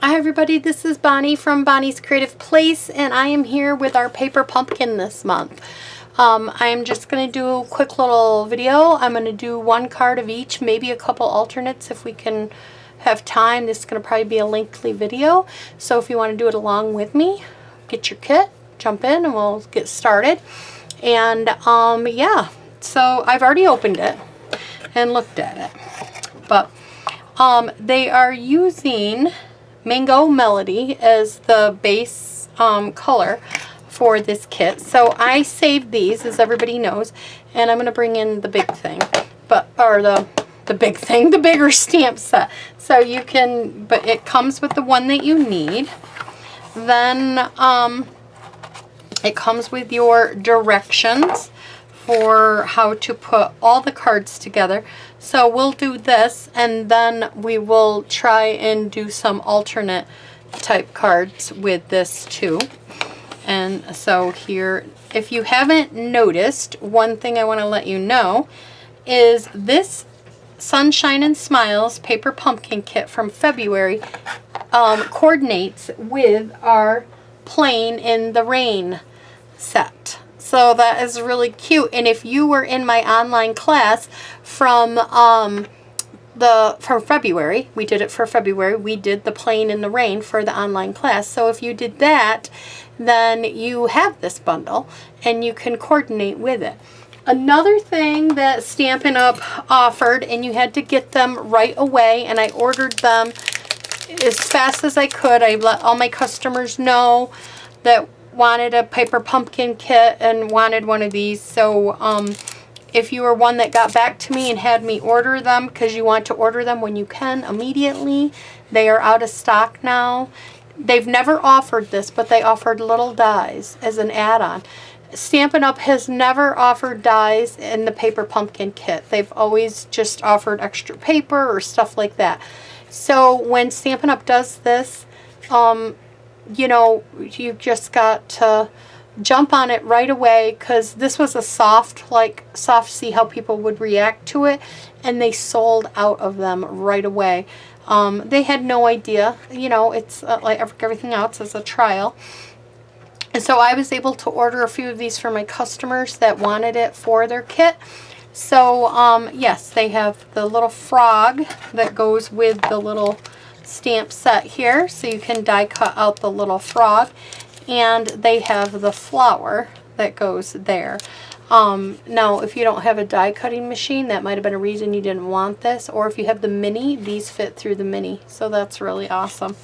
Hi everybody, this is Bonnie from Bonnie's Creative Place, and I am here with our paper pumpkin this month. I'm just going to do a quick little video. I'm going to do one card of each, maybe a couple alternates if we can have time. This is going to probably be a lengthy video, so if you want to do it along with me, get your kit, jump in, and we'll get started. And yeah, so I've already opened it and looked at it, but they are using Mango Melody as the base color for this kit. So I saved these, as everybody knows, and I'm going to bring in the big thing, the big thing, the bigger stamp set. So you can, but it comes with the one that you need. Then it comes with your directions for how to put all the cards together. So we'll do this, and then we will try and do some alternate type cards with this too. And so here, if you haven't noticed, one thing I want to let you know is this Sunshine and Smiles paper pumpkin kit from February coordinates with our Playing in the Rain set. So that is really cute. And if you were in my online class from February, we did it for February, we did the Playing in the Rain for the online class. So if you did that, then you have this bundle and you can coordinate with it. Another thing that Stampin' Up! Offered, and you had to get them right away, and I ordered them as fast as I could. I let all my customers know that wanted a paper pumpkin kit and wanted one of these. So if you were one that got back to me and had me order them, because you want to order them when you can immediately, they are out of stock now. They've never offered this, but they offered little dies as an add-on. Stampin' Up! Has never offered dies in the paper pumpkin kit. They've always just offered extra paper or stuff like that. So when Stampin' Up! Does this, you know, you've just got to jump on it right away, because this was a soft, see how people would react to it, and they sold out of them right away. They had no idea, you know, it's like everything else is a trial. And so I was able to order a few of these for my customers that wanted it for their kit. So yes, they have the little frog that goes with the little stamp set here, so you can die cut out the little frog, and they have the flower that goes there. Now if you don't have a die cutting machine, that might have been a reason you didn't want this, or if you have the mini, these fit through the mini, so that's really awesome.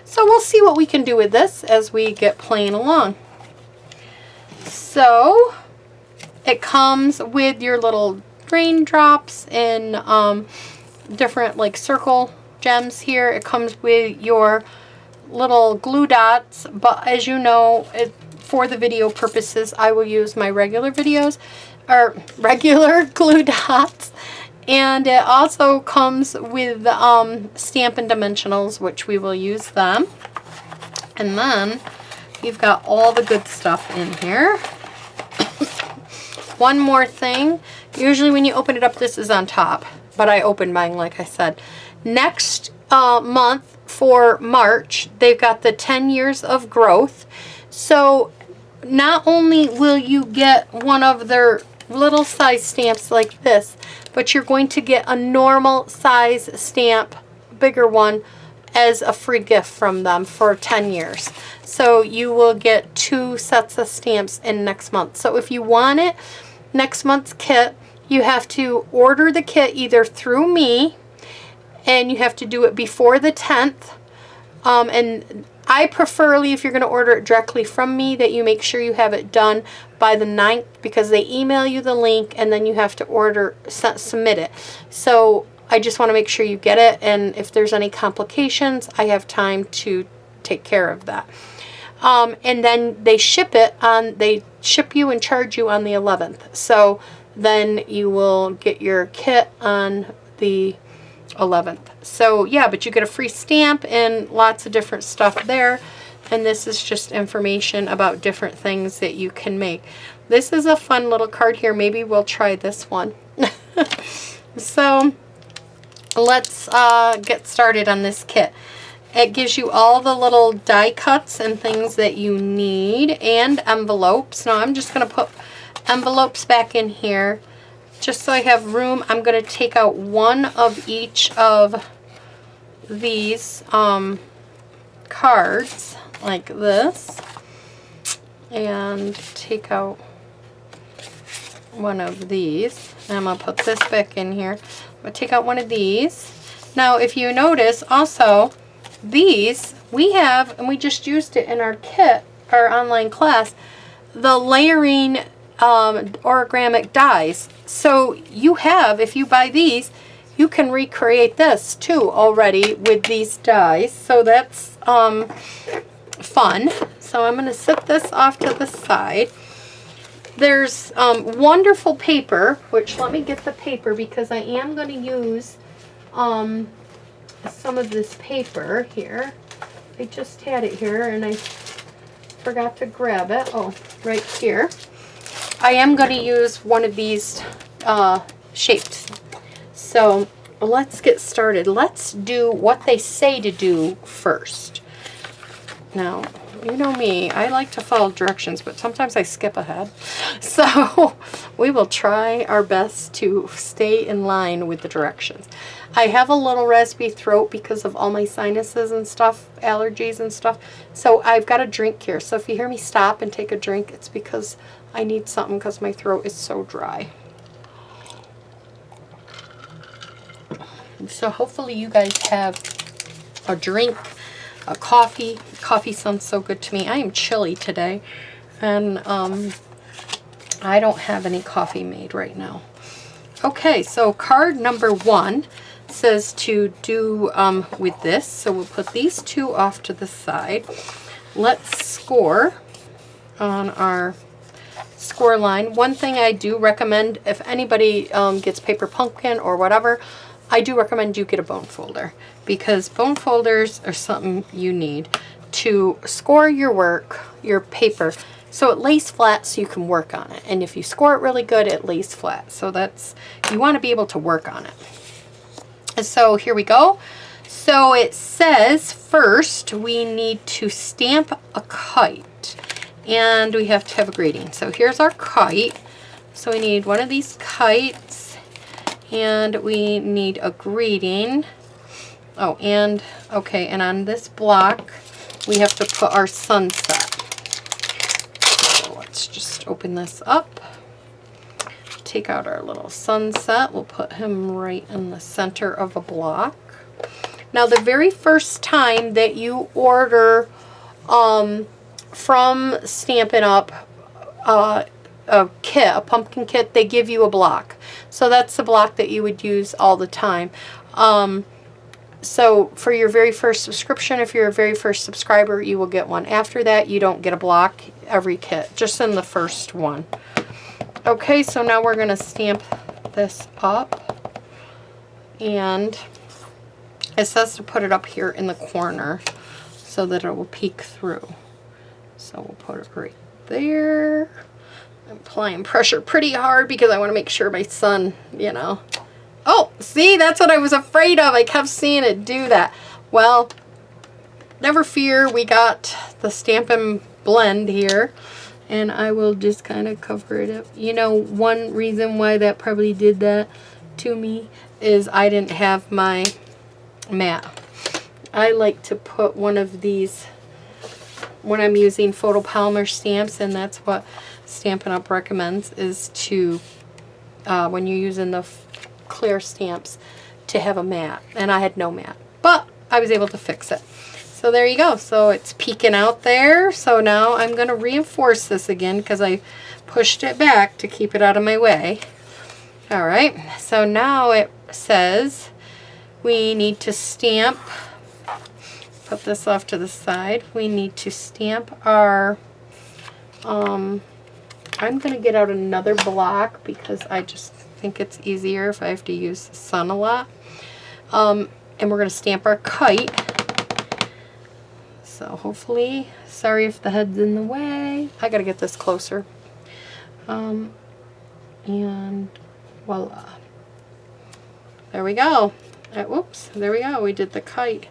So we'll see what we can do with this as we get playing along. So it comes with your little raindrops in different like circle gems here. It comes with your little glue dots, but as you know, for the video purposes, I will use my regular glue dots. And it also comes with Stampin' Dimensionals, which we will use them. And then you've got all the good stuff in here. One more thing, usually when you open it up, this is on top, but I opened mine like I said. Next month for March, they've got the 10 years of growth. So not only will you get one of their little size stamps like this, but you're going to get a normal size stamp, bigger one, as a free gift from them for 10 years. So you will get 2 sets of stamps in next month. So if you want it, next month's kit, you have to order the kit either through me, and you have to do it before the 10th. And I preferably, if you're going to order it directly from me, that you make sure you have it done by the 9th, because they email you the link and then you have to submit it. So I just want to make sure you get it, and if there's any complications, I have time to take care of that. And then they ship you and charge you on the 11th. So then you will get your kit on the 11th. So yeah, but you get a free stamp and lots of different stuff there. And this is just information about different things that you can make. This is a fun little card here. Maybe we'll try this one. So let's get started on this kit. It gives you all the little die cuts and things that you need, and envelopes. Now I'm just going to put envelopes back in here just so I have room. I'm going to take out one of each of these cards like this, and take out one of these. And I'm going to put this back in here. I'm going to take out one of these. Now if you notice also, these we have, and we just used it in our kit, our online class, the layering origamic dies. So you have, if you buy these, you can recreate this too already with these dies. So that's fun. So I'm going to set this off to the side. There's wonderful paper, which let me get the paper because I am going to use some of this paper here. I just had it here and I forgot to grab it. Oh, right here. I am going to use one of these shapes. So let's get started. Let's do what they say to do first. Now, you know me, I like to follow directions, but sometimes I skip ahead. So we will try our best to stay in line with the directions. I have a little raspy throat because of all my sinuses and stuff, allergies and stuff. So I've got a drink here. So if you hear me stop and take a drink, it's because I need something because my throat is so dry. So hopefully you guys have a drink, a coffee. Coffee sounds so good to me. I am chilly today, and I don't have any coffee made right now. Okay, so card number 1 says to do with this. So we'll put these two off to the side. Let's score on our score line. One thing I do recommend, if anybody gets paper pumpkin or whatever, I do recommend you get a bone folder, because bone folders are something you need to score your work, your paper, so it lays flat so you can work on it. And if you score it really good, it lays flat. So that's, you want to be able to work on it. And so here we go. So it says first we need to stamp a kite, and we have to have a greeting. So here's our kite. So we need one of these kites, and we need a greeting. Oh, and okay, and on this block we have to put our sunset. So let's just open this up, take out our little sunset. We'll put him right in the center of a block. Now the very first time that you order from Stampin' Up! A kit, a pumpkin kit, they give you a block. So that's the block that you would use all the time. So for your very first subscription, if you're a very first subscriber, you will get one. After that, you don't get a block every kit, just in the first one. Okay, so now we're going to stamp this up, and it says to put it up here in the corner so that it will peek through. So we'll put it right there. I'm applying pressure pretty hard because I want to make sure my son, you know. Oh, see, that's what I was afraid of. I kept seeing it do that. Well, never fear. We got the Stampin' Blend here, and I will just kind of cover it up. You know, one reason why that probably did that to me is I didn't have my mat. I like to put one of these when I'm using photopolymer stamps, and that's what Stampin' Up! Recommends, is to, when you're using the clear stamps, to have a mat. And I had no mat, but I was able to fix it. So there you go. So it's peeking out there. So now I'm going to reinforce this again because I pushed it back to keep it out of my way. All right. So now it says we need to stamp. Put this off to the side. We need to stamp our, I'm going to get out another block because I just think it's easier if I have to use the sun a lot. And we're going to stamp our kite. So hopefully, sorry if the head's in the way. I got to get this closer. And voila. There we go. Whoops, there we go. We did the kite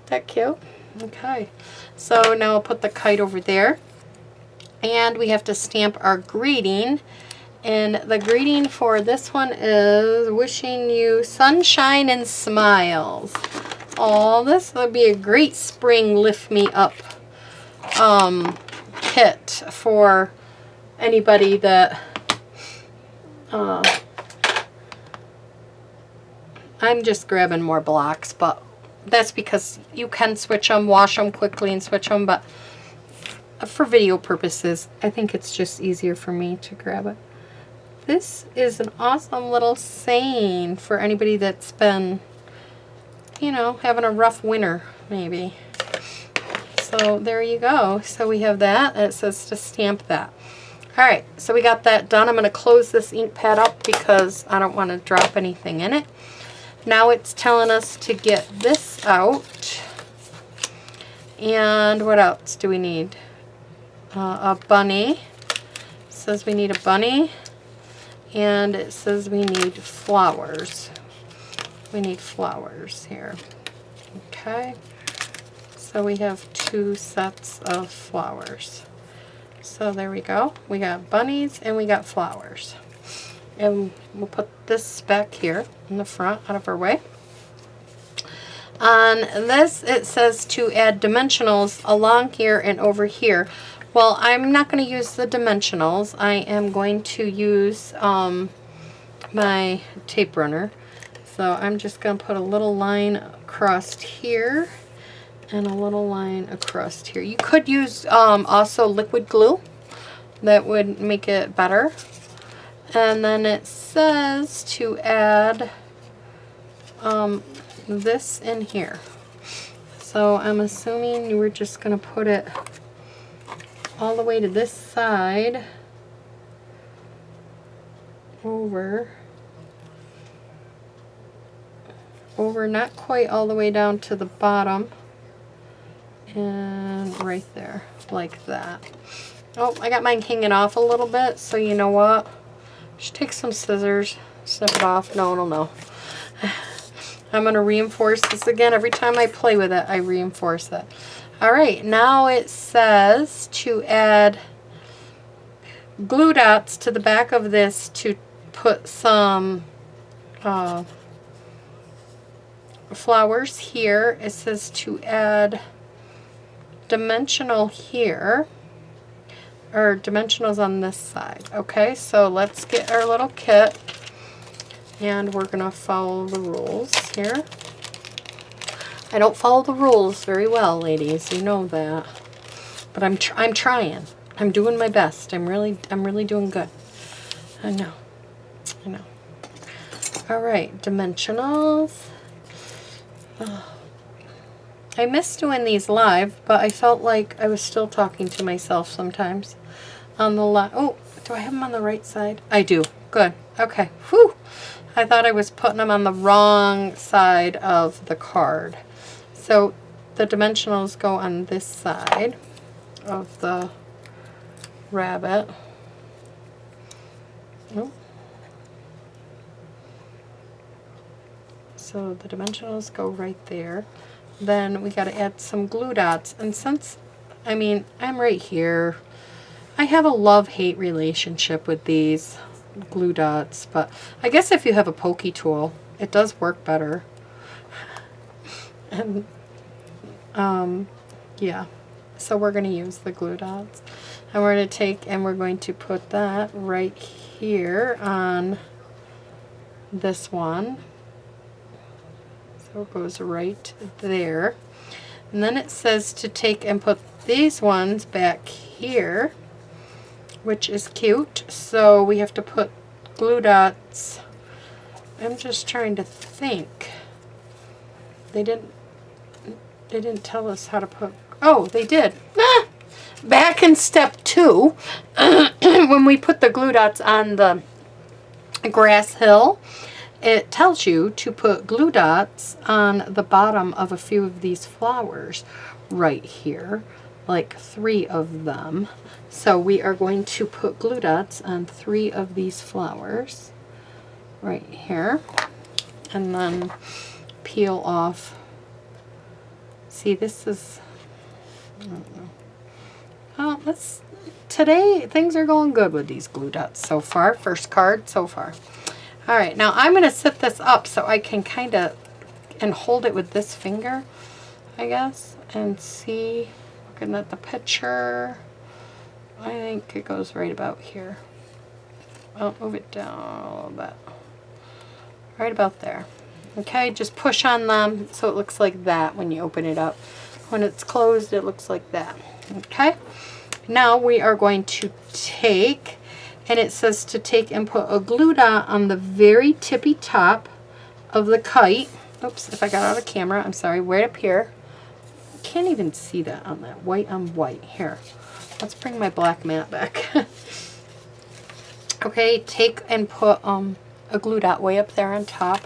that cute? Okay. So now I'll put the kite over there. And we have to stamp our greeting. And the greeting for this one is wishing you sunshine and smiles. Oh, this would be a great spring lift me up kit for anybody that I'm just grabbing more blocks, but that's because you can switch them, wash them quickly and switch them, but for video purposes, I think it's just easier for me to grab it. This is an awesome little saying for anybody that's been, you know, having a rough winter, maybe. So there you go. So we have that, and it says to stamp that. Alright, so we got that done. I'm going to close this ink pad up because I don't want to drop anything in it. Now it's telling us to get this out. And what else do we need? A bunny. It says we need a bunny. And it says we need flowers. We need flowers here. Okay. So we have 2 sets of flowers. So there we go. We got bunnies and we got flowers. And we'll put this back here in the front out of our way. On this, it says to add dimensionals along here and over here. Well, I'm not going to use the dimensionals. I am going to use my tape runner. So I'm just going to put a little line across here and a little line across here. You could use also liquid glue. That would make it better. And then it says to add this in here. So I'm assuming we're just going to put it all the way to this side, over, not quite all the way down to the bottom, and right there, like that. Oh, I got mine hanging off a little bit, so you know what? Just take some scissors, snip it off. No. I'm going to reinforce this again. Every time I play with it, I reinforce it. Alright, now it says to add glue dots to the back of this to put some flowers here. It says to add dimensional here, or dimensionals on this side. Okay, so let's get our little kit, and we're going to follow the rules here. I don't follow the rules very well, ladies. You know that. But I'm trying. I'm doing my best. I'm really doing good. I know. All right, dimensionals. I miss doing these live, but I felt like I was still talking to myself sometimes. On the left. Oh, do I have them on the right side? I do. Good. Okay. Whew. I thought I was putting them on the wrong side of the card. So the dimensionals go on this side of the rabbit. Oh. So the dimensionals go right there. Then we got to add some glue dots. And since, I mean, I'm right here, I have a love-hate relationship with these glue dots. But I guess if you have a pokey tool, it does work better. And yeah, so we're going to use the glue dots, and we're going to take and we're going to put that right here on this one. So it goes right there. And then it says to take and put these ones back here, which is cute. So we have to put glue dots. I'm just trying to think. They didn't tell us how to put... Oh, they did. Ah! Back in step 2, when we put the glue dots on the grass hill, it tells you to put glue dots on the bottom of a few of these flowers right here, like 3 of them. So we are going to put glue dots on 3 of these flowers right here, and then peel off See, this is, oh, today things are going good with these glue dots so far. First card so far. All right, now I'm going to set this up so I can kind of, and hold it with this finger, I guess, and see, looking at the picture, I think it goes right about here. I'll move it down a little bit. Right about there. Okay, just push on them so it looks like that when you open it up. When it's closed, it looks like that. Okay, now we are going to take, and it says to take and put a glue dot on the very tippy top of the kite. Oops, if I got out of camera, I'm sorry, right up here. Can't even see that on that white on white. Here, let's bring my black mat back. Okay, take and put a glue dot way up there on top.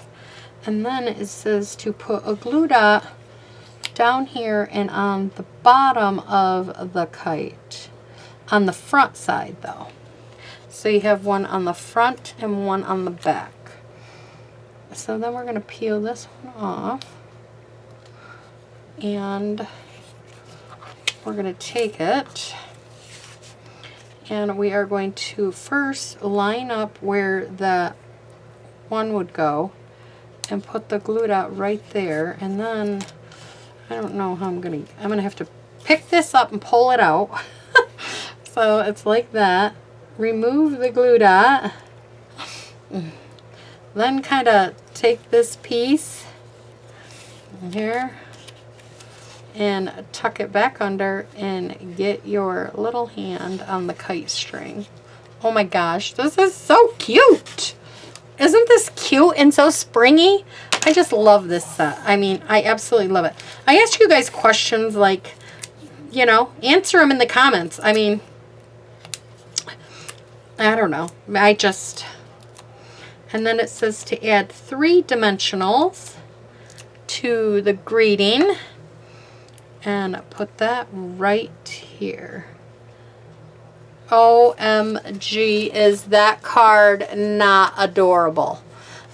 And then it says to put a glue dot down here and on the bottom of the kite. On the front side though. So you have one on the front and one on the back. So then we're going to peel this one off. And we're going to take it. And we are going to first line up where the one would go. And put the glue dot right there, and then I don't know how I'm gonna have to pick this up and pull it out. So it's like that. Remove the glue dot, then kind of take this piece here and tuck it back under and get your little hand on the kite string. Oh my gosh, this is so cute! Isn't this cute and so springy? I just love this set. I mean, I absolutely love it. I ask you guys questions like, you know, answer them in the comments. I mean, I don't know. And then it says to add 3 dimensionals to the greeting. And put that right here. OMG, is that card not adorable?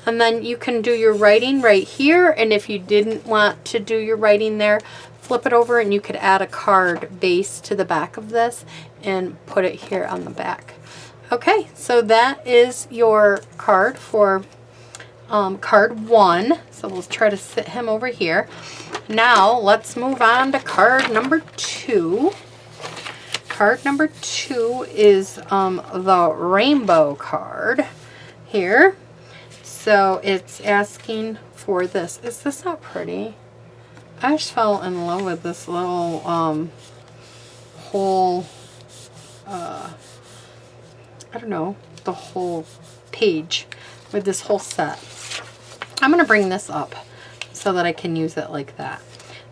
And then you can do your writing right here, and if you didn't want to do your writing there, flip it over and you could add a card base to the back of this and put it here on the back. Okay, so that is your card for card 1. So we'll try to sit him over here. Now let's move on to card number 2. Card number 2 is the rainbow card here. So it's asking for this. Is this not pretty? I just fell in love with this little whole, I don't know, the whole page with this whole set. I'm going to bring this up so that I can use it like that.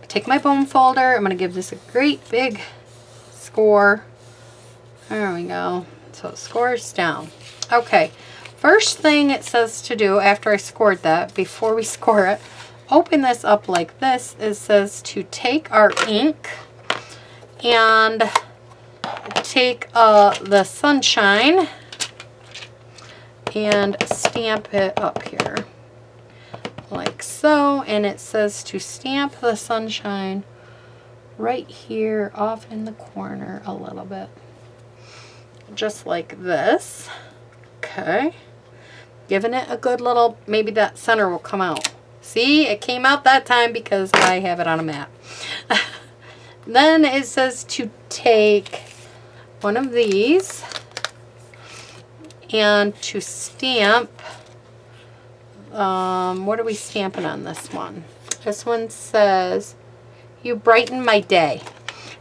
Take my bone folder. I'm going to give this a great big score. There we go. So it scores down. Okay. First thing it says to do after I scored that, before we score it, open this up like this. It says to take our ink and take the sunshine and stamp it up here like so. And it says to stamp the sunshine right here off in the corner a little bit, just like this. Okay, giving it a good little, maybe that center will come out. See, it came out that time because I have it on a mat. Then it says to take one of these and to stamp, what are we stamping on this one? This one says, "You brighten my day."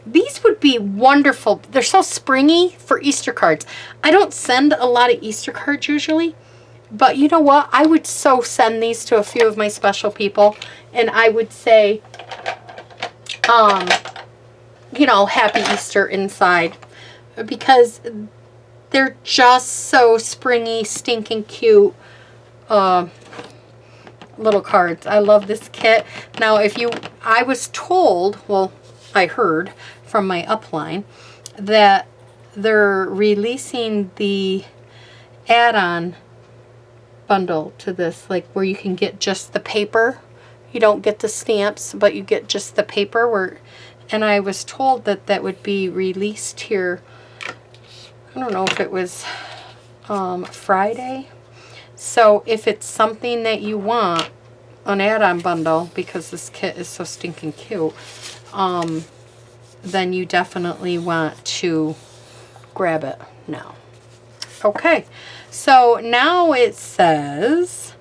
These would be wonderful. They're so springy for Easter cards. I don't send a lot of Easter cards usually, but you know what? I would so send these to a few of my special people, and I would say, you know, Happy Easter inside, because they're just so springy, stinking cute little cards. I love this kit. Now, I was told, well, I heard from my upline that they're releasing the add-on bundle to this, like where you can get just the paper, You don't get the stamps, but you get just the paper. And I was told that that would be released here, I don't know if it was Friday. So if it's something that you want, an add-on bundle, because this kit is so stinking cute, then you definitely want to grab it now. Okay, so now it says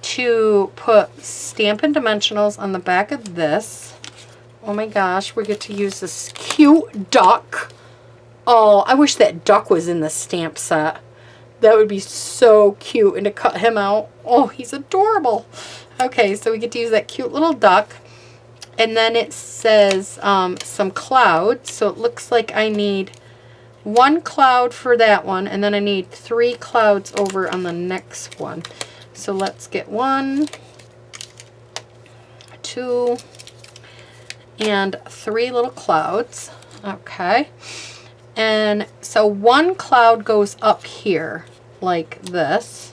to put Stampin' Dimensionals on the back of this. Oh my gosh, we get to use this cute duck. Oh, I wish that duck was in the stamp set. That would be so cute. And to cut him out, oh, he's adorable. Okay, so we get to use that cute little duck. And then it says some clouds. So it looks like I need 1 cloud for that one, and then I need 3 clouds over on the next one. So let's get 1, 2, and 3 little clouds. Okay. And so 1 cloud goes up here like this.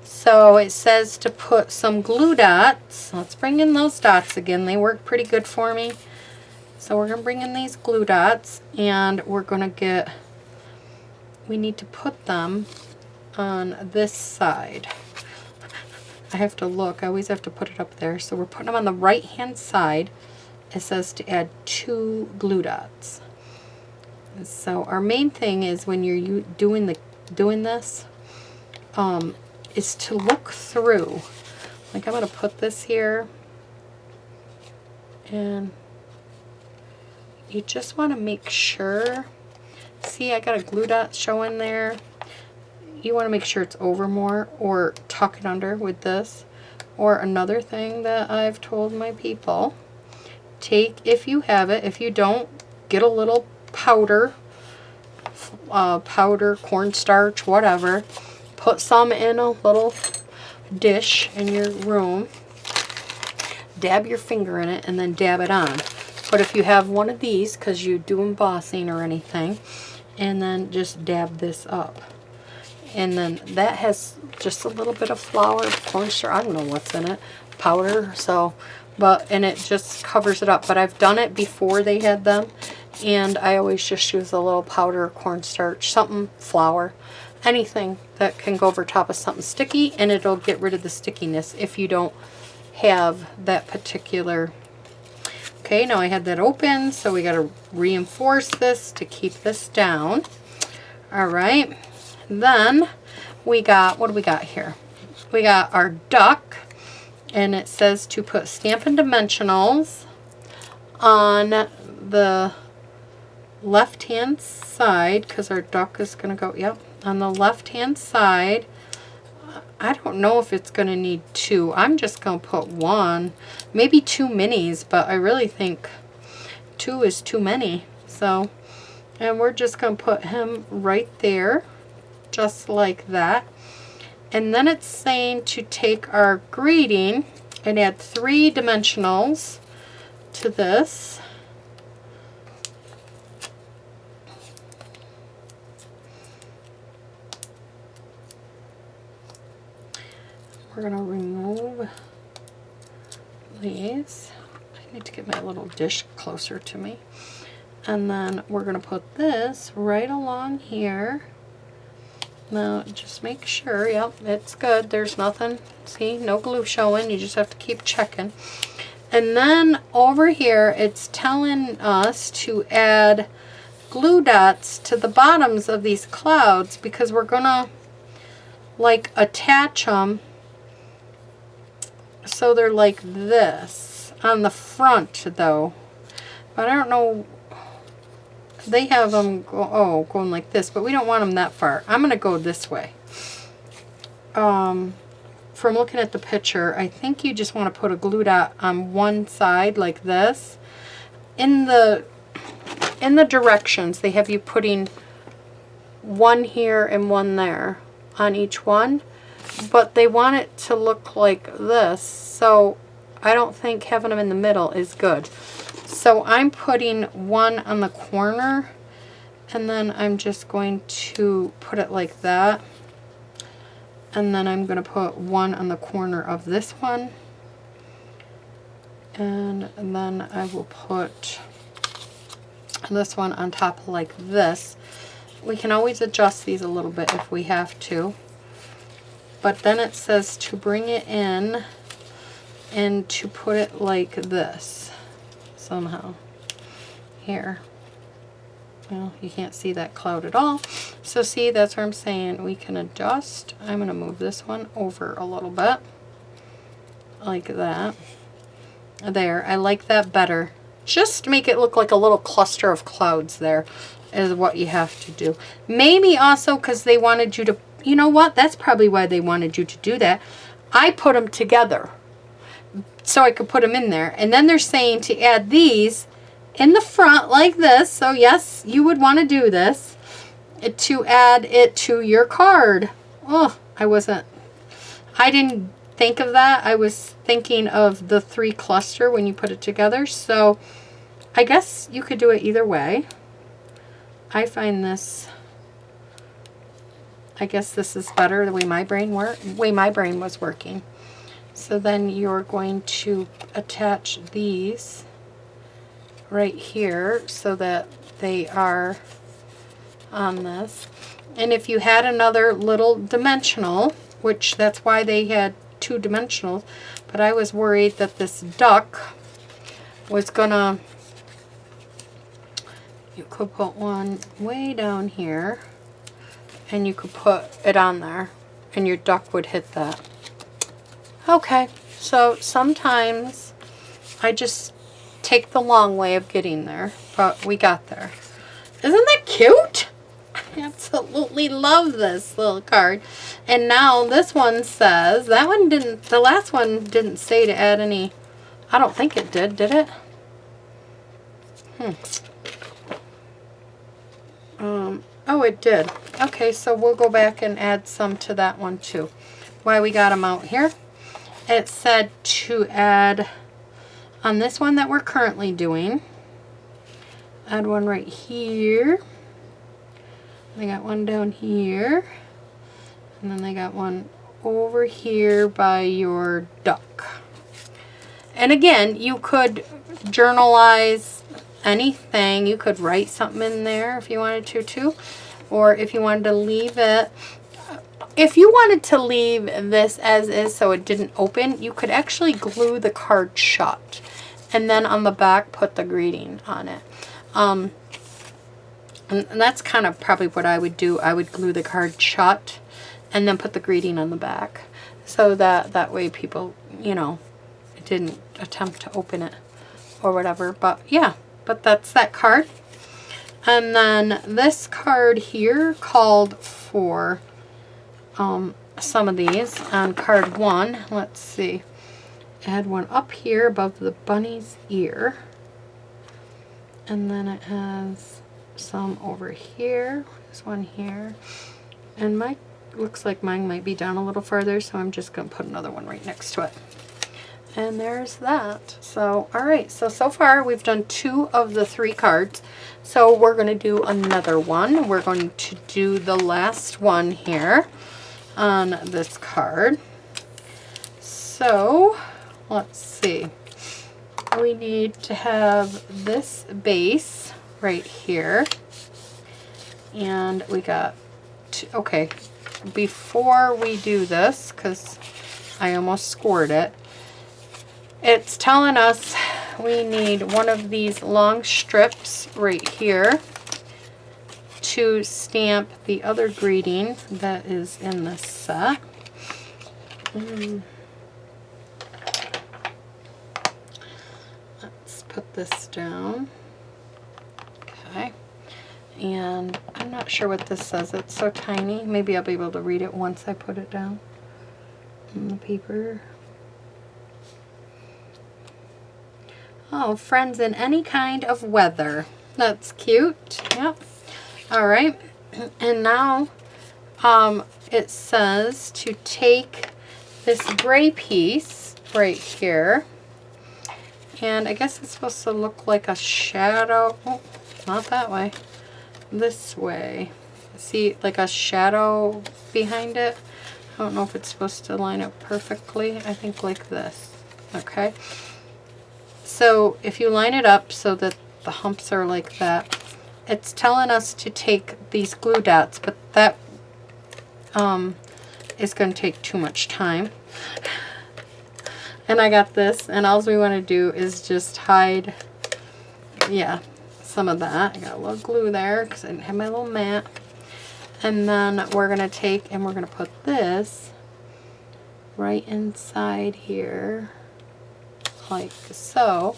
So it says to put some glue dots. Let's bring in those dots again. They work pretty good for me. So we're going to bring in these glue dots, and we're going to get, we need to put them on this side. I have to look. I always have to put it up there. So we're putting them on the right hand side. It says to add 2 glue dots. So our main thing is when you're doing this, is to look through. Like I'm going to put this here, and you just want to make sure. See, I got a glue dot showing there. You want to make sure it's over more, or tuck it under with this. Or another thing that I've told my people, take, if you have it, if you don't, get a little powder, cornstarch, whatever. Put some in a little dish in your room. Dab your finger in it and then dab it on. But if you have one of these, because you do embossing or anything, and then just dab this up. And then that has just a little bit of flour, cornstarch, I don't know what's in it, powder, so, and it just covers it up. But I've done it before they had them, and I always just use a little powder, cornstarch, something, flour, anything that can go over top of something sticky, and it'll get rid of the stickiness if you don't have that particular. Okay, now I had that open, so we got to reinforce this to keep this down. All right, then we got, what do we got here? We got our duck, and it says to put Stampin' Dimensionals on the left-hand side, because our duck is going to go, yep, on the left-hand side. I don't know if it's going to need 2. I'm just going to put 1, maybe 2 minis, but I really think 2 is too many. So, and we're just going to put him right there, just like that. And then it's saying to take our greeting and add 3 dimensionals to this. We're going to remove these. I need to get my little dish closer to me. And then we're going to put this right along here. Now, just make sure, yep, it's good. There's nothing, see, no glue showing. You just have to keep checking. And then over here, it's telling us to add glue dots to the bottoms of these clouds, because we're going to, like, attach them so they're like this on the front, though. But I don't know, they have them going like this, but we don't want them that far. I'm going to go this way. From looking at the picture, I think you just want to put a glue dot on one side like this. In the directions, they have you putting 1 here and 1 there on each one. But they want it to look like this, so I don't think having them in the middle is good. So I'm putting 1 on the corner, and then I'm just going to put it like that. And then I'm going to put 1 on the corner of this one. And then I will put this one on top like this. We can always adjust these a little bit if we have to. But then it says to bring it in and to put it like this somehow. Here. Well, you can't see that cloud at all. So see, that's where I'm saying we can adjust. I'm going to move this one over a little bit. Like that. There. I like that better. Just make it look like a little cluster of clouds there is what you have to do. Maybe also because they wanted you to, you know what? That's probably why they wanted you to do that. I put them together so I could put them in there. And then they're saying to add these in the front like this. So yes, you would want to do this to add it to your card. Oh, I didn't think of that. I was thinking of the 3 cluster when you put it together. So I guess you could do it either way. I find this, I guess this is better the way my brain was working. So then you're going to attach these right here so that they are on this. And if you had another little dimensional, which that's why they had 2 dimensionals, but I was worried that this duck was gonna, you could put one way down here and you could put it on there and your duck would hit that. Okay, so sometimes I just take the long way of getting there, but we got there. Isn't that cute? I absolutely love this little card. And now this one says, that one didn't, the last one didn't say to add any, I don't think it did it? Oh, it did. Okay, so we'll go back and add some to that one too. Why we got them out here. It said to add on this one that we're currently doing. Add one right here. They got one down here. And then they got one over here by your duck. And again, you could journalize anything. You could write something in there if you wanted to too. Or if you wanted to leave it. If you wanted to leave this as is so it didn't open, you could actually glue the card shut. And then on the back put the greeting on it. And that's kind of probably what I would do. I would glue the card shut and then put the greeting on the back. So that way people, you know, didn't attempt to open it or whatever. But yeah, but that's that card. And then this card here called for some of these on card 1. Let's see. Add one up here above the bunny's ear. And then it has some over here. There's one here. And my looks like mine might be down a little further, so I'm just going to put another one right next to it. And there's that. So, alright, so far we've done 2 of the 3 cards. So we're going to do another one. We're going to do the last one here on this card. So, let's see. We need to have this base right here. And we got, okay, before we do this, because I almost scored it, it's telling us we need one of these long strips right here to stamp the other greeting that is in this set. Let's put this down. Okay. And I'm not sure what this says. It's so tiny. Maybe I'll be able to read it once I put it down on the paper. Oh, friends in any kind of weather. That's cute. Yep. All right. And now it says to take this gray piece right here. And I guess it's supposed to look like a shadow. Oh, not that way. This way. See, like a shadow behind it. I don't know if it's supposed to line up perfectly. I think like this. Okay. So if you line it up so that the humps are like that, it's telling us to take these glue dots, but that is going to take too much time. And I got this, and all we want to do is just hide, yeah, some of that. I got a little glue there because I didn't have my little mat. And then we're going to take and we're going to put this right inside here, like so.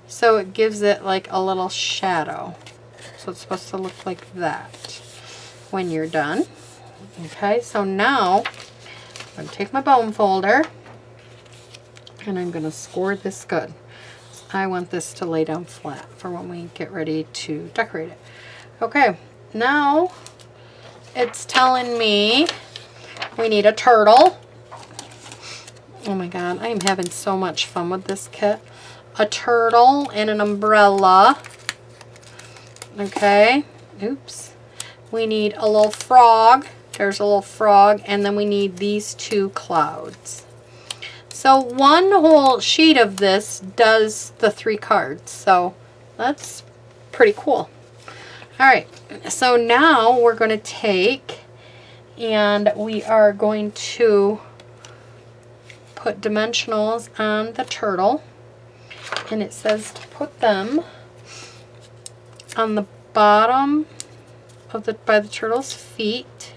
So it gives it like a little shadow. So it's supposed to look like that when you're done. Okay, so now I'm going to take my bone folder and I'm going to score this good. I want this to lay down flat for when we get ready to decorate it. Okay, now it's telling me we need a turtle. Oh my god, I am having so much fun with this kit. A turtle and an umbrella. Okay, oops. We need a little frog. There's a little frog, and then we need these two clouds. So one whole sheet of this does the 3 cards, so that's pretty cool. Alright, so now we're going to take and we are going to put dimensionals on the turtle, and it says to put them on the bottom of by the turtle's feet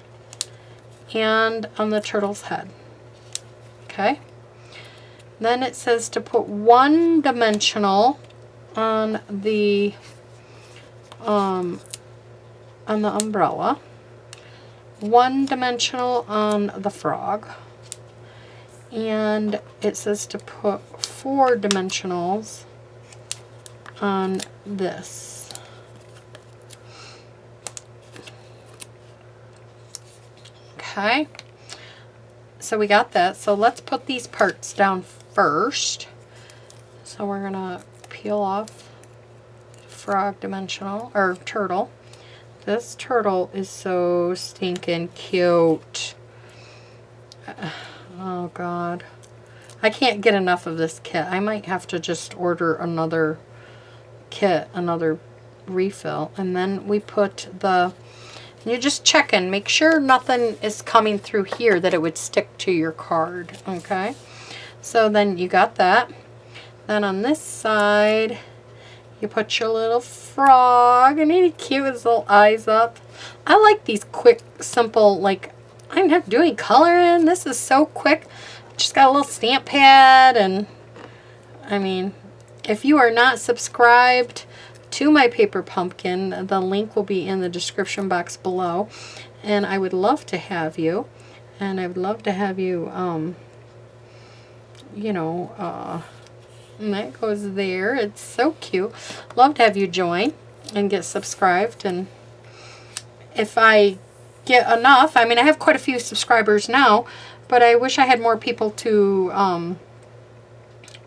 and on the turtle's head. Okay. Then it says to put 1 dimensional on the umbrella, 1 dimensional on the frog, and it says to put 4 dimensionals on this. Okay, so we got that. So let's put these parts down first. So we're gonna peel off frog dimensional, or turtle. This turtle is so stinking cute. Oh god, I can't get enough of this kit. I might have to just order another kit, another refill. And then we put the, you're just checking, make sure nothing is coming through here that it would stick to your card. Okay, so then you got that. Then on this side you put your little frog, and ain't he cute with his little eyes up? I like these quick, simple, like, I didn't have to do any coloring. This is so quick. Just got a little stamp pad, and I mean, if you are not subscribed to my Paper Pumpkin, the link will be in the description box below, and I would love to have you, and I would love to have you, you know, and that goes there. It's so cute. Love to have you join and get subscribed. And if I get enough, I mean, I have quite a few subscribers now, but I wish I had more people to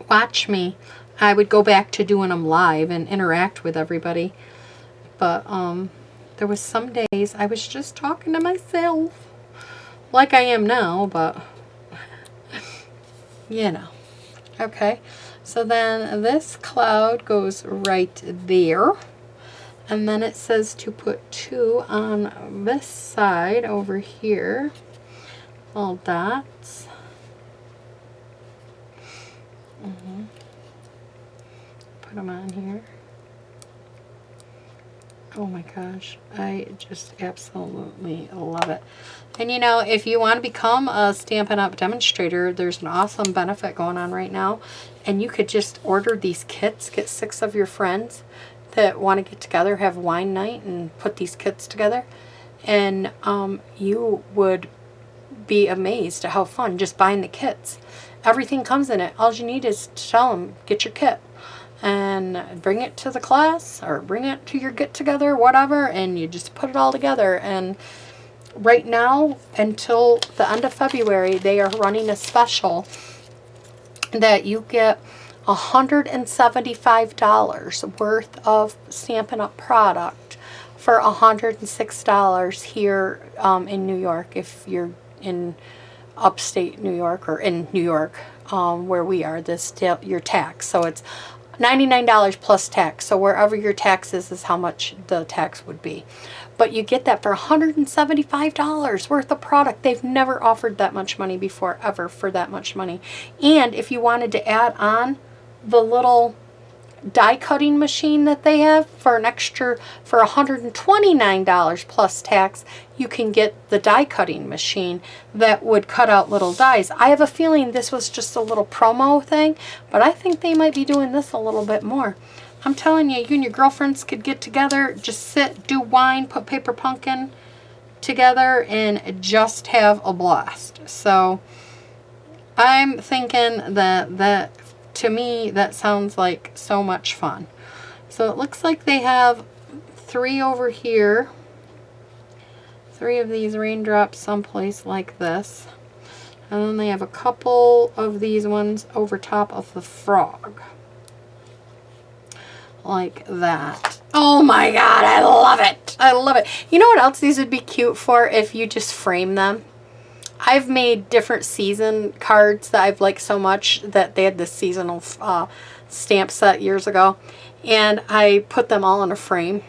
watch me. I would go back to doing them live and interact with everybody. But there was some days I was just talking to myself like I am now, but you know. Okay, so then this cloud goes right there, and then it says to put 2 on this side over here, little dots. Put them on here. Oh my gosh, I just absolutely love it. And you know, if you want to become a Stampin' Up! Demonstrator, there's an awesome benefit going on right now. And you could just order these kits, get 6 of your friends that want to get together, have wine night, and put these kits together. And you would be amazed at how fun just buying the kits. Everything comes in it. All you need is to tell them, get your kit. And bring it to the class or bring it to your get-together, whatever, and you just put it all together. And right now, until the end of February, they are running a special that you get $175 worth of Stampin' Up! Product for $106 here in New York, if you're in upstate New York or in New York, where we are, your tax. So it's $99 plus tax. So wherever your tax is how much the tax would be. But you get that for $175 worth of product. They've never offered that much money before, ever, for that much money. And if you wanted to add on the little die cutting machine that they have for an extra, for $129 plus tax, you can get the die cutting machine that would cut out little dies. I have a feeling this was just a little promo thing, but I think they might be doing this a little bit more. I'm telling you, you and your girlfriends could get together, just sit, do wine, put paper pumpkin together, and just have a blast. So I'm thinking that to me, that sounds like so much fun. So it looks like they have 3 over here. 3 of these raindrops someplace like this. And then they have a couple of these ones over top of the frog. Like that. Oh my God, I love it. I love it. You know what else these would be cute for if you just frame them? I've made different season cards that I've liked so much that they had this seasonal stamp set years ago, and I put them all in a frame.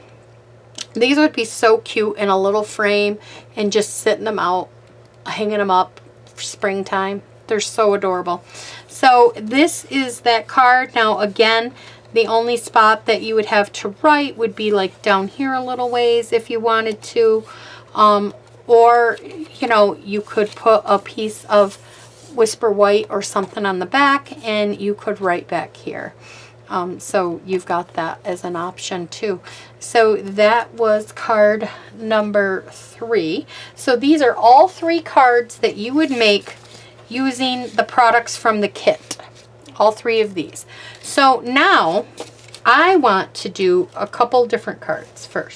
These would be so cute in a little frame and just sitting them out, hanging them up for springtime. They're so adorable. So this is that card. Now again, the only spot that you would have to write would be like down here a little ways if you wanted to. Or, you know, you could put a piece of Whisper White or something on the back, and you could write back here. So you've got that as an option too. So that was card number 3. So these are all 3 cards that you would make using the products from the kit. All 3 of these. So now I want to do a couple different cards first.